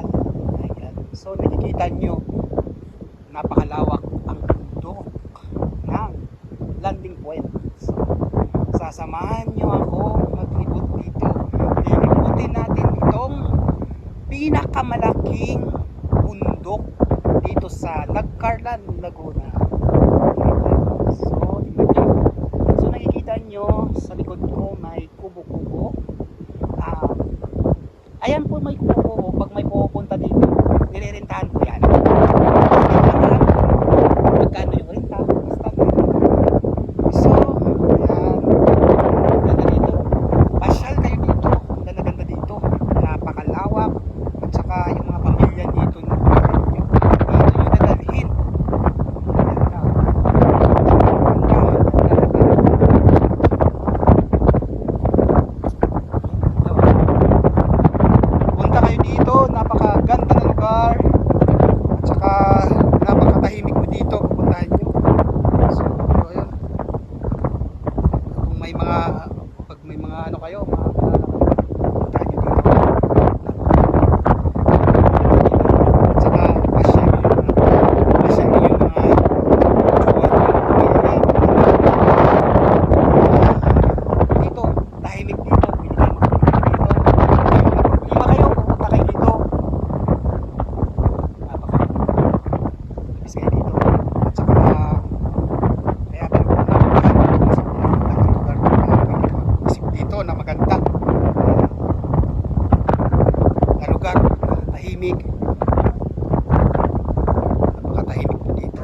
Rizal. Ayan. So nakikita nyo, napakalawak ang bundok ng landing point. So, sasamahan nyo ako maglibot dito. Lilibutin natin itong pinakamalaking bundok dito sa Nagcarlan, Laguna. So, tingnan nyo. So, nakikita nyo sa likod ko may kubo-kubo. Ayan po may kubo. Pag may pupunta dito, nirerentahan ko yan. Magkano yung renta? So, ayan. Ganda dito. Pasyal kayo dito. Ganda-ganda dito. Napakalawak. At saka yung mga pamilya dito nyo dadalhin. Punta kayo dito. Napakaganda na lugar. At saka napakatahimik mo dito. Pupuntahan nyo. So, ayun. Kung may mga pag may mga ano kayo, mga puntahan nyo dito. At saka pasyal nyo yung mga jowa nyo, pamilya. Dito, tahimik dito. Pwede kayo magpunta dito. Problema kayo, pupunta kayo dito. Napakabis kayo dito. At saka kaya pinagpupuntahan ng lugar na pwede mag-isip dito na maganda na lugar, tahimik. Napakatahimik po dito.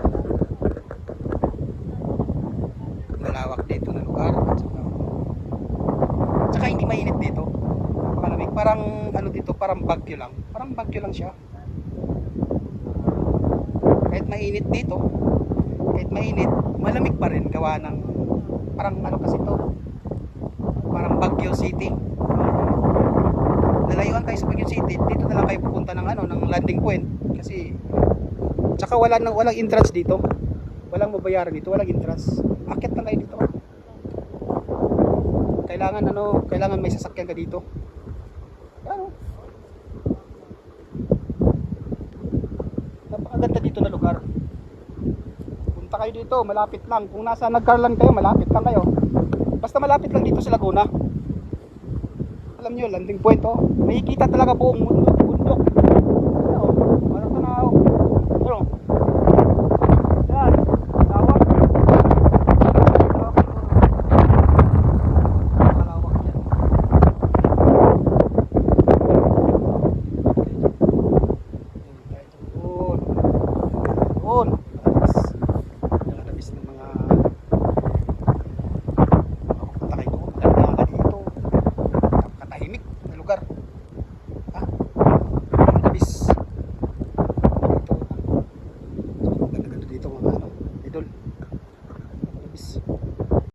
Malawak dito na lugar. At saka hindi mainit dito. Malamig. Parang ano dito, parang bagyo lang. Parang bagyo lang siya. Kahit mainit dito, kahit mainit, malamig pa rin gawa ng parang ano kasi to, parang Baguio City. Nalayuan kayo sa Baguio City, dito na lang kayo pupunta ng ano, ng landing point kasi tsaka walang entrance dito. Walang mabayaran dito, walang entrance. Akit na kayo dito. Kailangan may sasakyan ka dito. Ano? Napakaganda dito na lugar. Punta kayo dito, malapit lang. Kung nasa Nagcarlan kayo, malapit lang kayo. Basta malapit lang dito sa Laguna. Alam nyo, landing point oh. Makikita talaga buong mundo.